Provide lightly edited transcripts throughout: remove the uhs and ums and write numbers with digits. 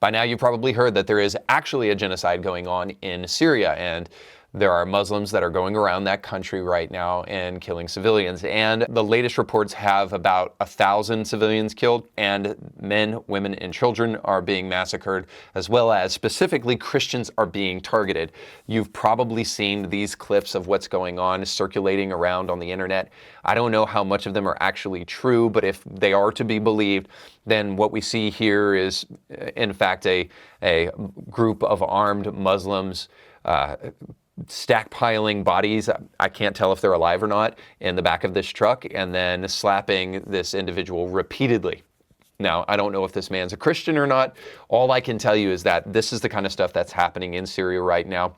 By now you've probably heard that there is actually a genocide going on in Syria, and there are Muslims that are going around that country right now and killing civilians. And the latest reports have about 1,000 civilians killed, and men, women, and children are being massacred, as well as specifically Christians are being targeted. You've probably seen these clips of what's going on circulating around on the internet. I don't know how much of them are actually true, but if they are to be believed, then what we see here is, in fact, a group of armed Muslims stackpiling bodies, I can't tell if they're alive or not, in the back of this truck, and then slapping this individual repeatedly. Now, I don't know if this man's a Christian or not. All I can tell you is that this is the kind of stuff that's happening in Syria right now.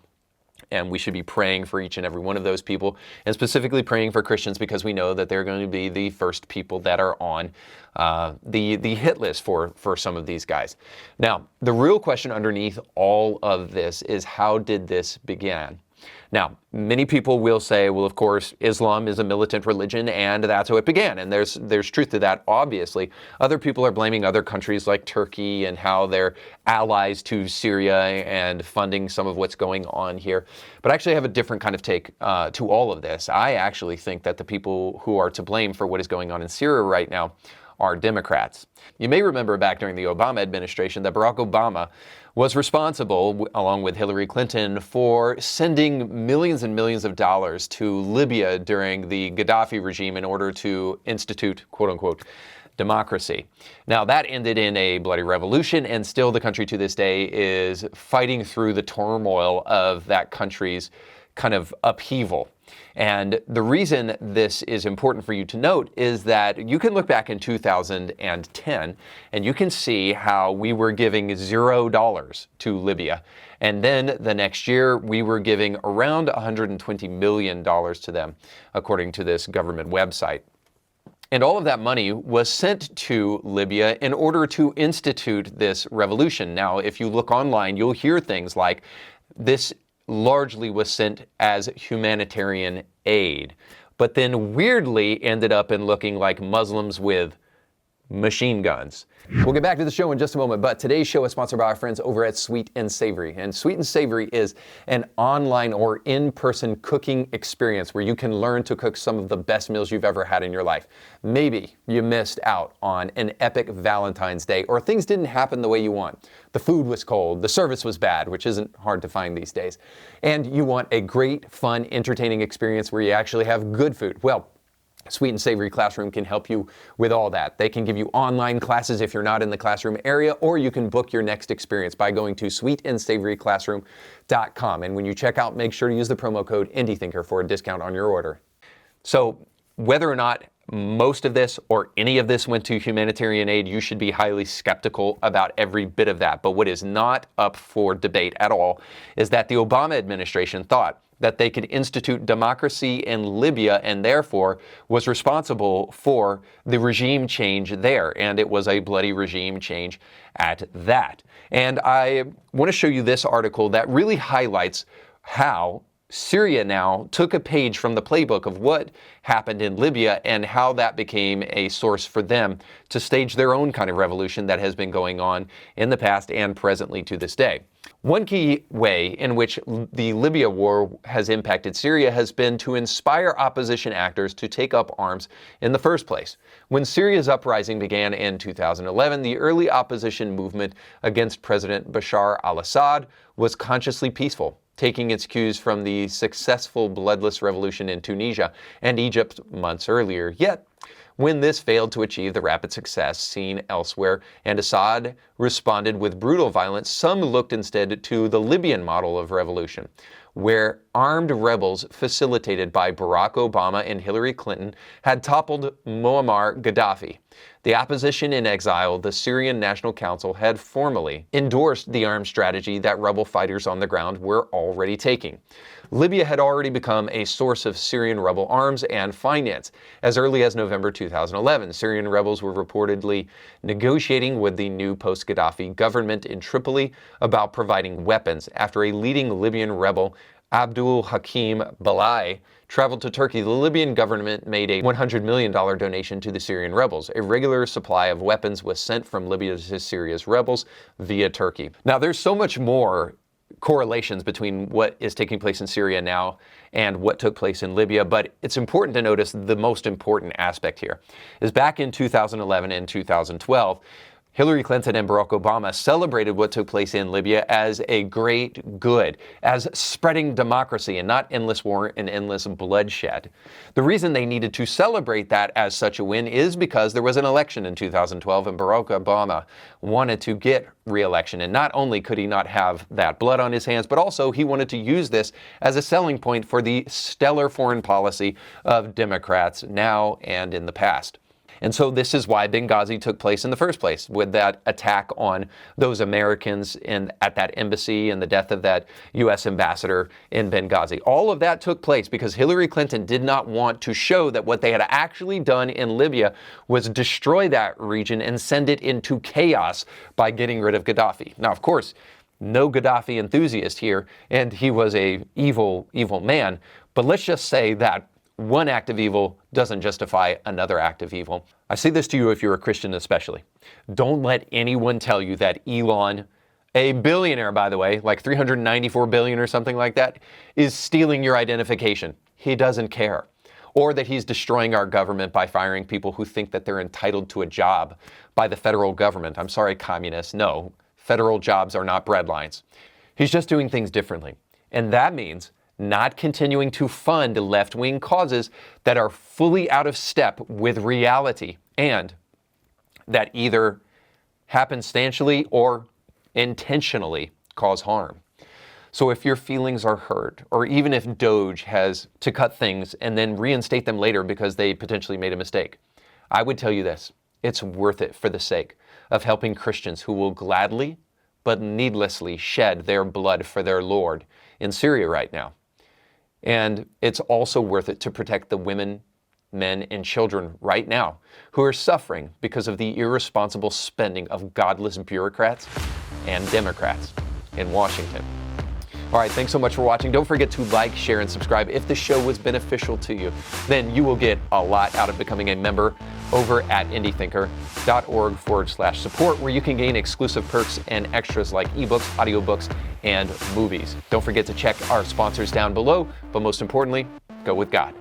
And we should be praying for each and every one of those people, and specifically praying for Christians, because we know that they're going to be the first people that are on the hit list for some of these guys. Now, the real question underneath all of this is, how did this begin? Now, many people will say, well, of course, Islam is a militant religion, and that's how it began. And there's truth to that, obviously. Other people are blaming other countries like Turkey and how they're allies to Syria and funding some of what's going on here. But I actually have a different kind of take to all of this. I actually think that the people who are to blame for what is going on in Syria right now are Democrats. You may remember back during the Obama administration that Barack Obama was responsible, along with Hillary Clinton, for sending millions and millions of dollars to Libya during the Gaddafi regime in order to institute, quote unquote, democracy. Now, that ended in a bloody revolution, and still the country to this day is fighting through the turmoil of that country's kind of upheaval. And the reason this is important for you to note is that you can look back in 2010 and you can see how we were giving $0 to Libya. And then the next year we were giving around $120 million to them, according to this government website. And all of that money was sent to Libya in order to institute this revolution. Now, if you look online, you'll hear things like this largely was sent as humanitarian aid, but then weirdly ended up in looking like Muslims with machine guns. We'll get back to the show in just a moment, but today's show is sponsored by our friends over at Sweet and Savory. And Sweet and Savory is an online or in-person cooking experience where you can learn to cook some of the best meals you've ever had in your life. Maybe you missed out on an epic Valentine's Day, or things didn't happen the way you want. The food was cold, the service was bad, which isn't hard to find these days. And you want a great, fun, entertaining experience where you actually have good food. Well, Sweet and Savory Classroom can help you with all that. They can give you online classes if you're not in the classroom area, or you can book your next experience by going to sweetandsavoryclassroom.com. And when you check out, make sure to use the promo code IndieThinker for a discount on your order. So whether or not most of this or any of this went to humanitarian aid, you should be highly skeptical about every bit of that. But what is not up for debate at all is that the Obama administration thought that they could institute democracy in Libya and therefore was responsible for the regime change there. And it was a bloody regime change at that. And I want to show you this article that really highlights how Syria now took a page from the playbook of what happened in Libya and how that became a source for them to stage their own kind of revolution that has been going on in the past and presently to this day. One key way in which the Libya war has impacted Syria has been to inspire opposition actors to take up arms in the first place. When Syria's uprising began in 2011, the early opposition movement against President Bashar al-Assad was consciously peaceful, taking its cues from the successful bloodless revolution in Tunisia and Egypt months earlier. Yet, when this failed to achieve the rapid success seen elsewhere and Assad responded with brutal violence, some looked instead to the Libyan model of revolution, where armed rebels facilitated by Barack Obama and Hillary Clinton had toppled Muammar Gaddafi. The opposition in exile, the Syrian National Council, had formally endorsed the armed strategy that rebel fighters on the ground were already taking. Libya had already become a source of Syrian rebel arms and finance. As early as November 2011, Syrian rebels were reportedly negotiating with the new post-Gaddafi government in Tripoli about providing weapons after a leading Libyan rebel Abdul Hakim Balai traveled to Turkey, the Libyan government made a $100 million donation to the Syrian rebels. A regular supply of weapons was sent from Libya to Syria's rebels via Turkey. Now, there's so much more correlations between what is taking place in Syria now and what took place in Libya, but it's important to notice the most important aspect here is back in 2011 and 2012, Hillary Clinton and Barack Obama celebrated what took place in Libya as a great good, as spreading democracy and not endless war and endless bloodshed. The reason they needed to celebrate that as such a win is because there was an election in 2012 and Barack Obama wanted to get re-election. And not only could he not have that blood on his hands, but also he wanted to use this as a selling point for the stellar foreign policy of Democrats now and in the past. And so this is why Benghazi took place in the first place, with that attack on those Americans at that embassy and the death of that U.S. ambassador in Benghazi. All of that took place because Hillary Clinton did not want to show that what they had actually done in Libya was destroy that region and send it into chaos by getting rid of Gaddafi. Now, of course, no Gaddafi enthusiast here, and he was an evil, evil man. But let's just say that one act of evil doesn't justify another act of evil. I say this to you if you're a Christian especially. Don't let anyone tell you that Elon, a billionaire by the way, like 394 billion or something like that, is stealing your identification. He doesn't care. Or that he's destroying our government by firing people who think that they're entitled to a job by the federal government. I'm sorry, communists. No, federal jobs are not breadlines. He's just doing things differently. And that means not continuing to fund left-wing causes that are fully out of step with reality and that either happenstantially or intentionally cause harm. So if your feelings are hurt, or even if Doge has to cut things and then reinstate them later because they potentially made a mistake, I would tell you this: it's worth it for the sake of helping Christians who will gladly but needlessly shed their blood for their Lord in Syria right now. And it's also worth it to protect the women, men, and children right now who are suffering because of the irresponsible spending of godless bureaucrats and Democrats in Washington. All right, thanks so much for watching. Don't forget to like, share, and subscribe. If the show was beneficial to you, then you will get a lot out of becoming a member over at indythinker.org/support, where you can gain exclusive perks and extras like ebooks, audiobooks, and movies. Don't forget to check our sponsors down below, but most importantly, go with God.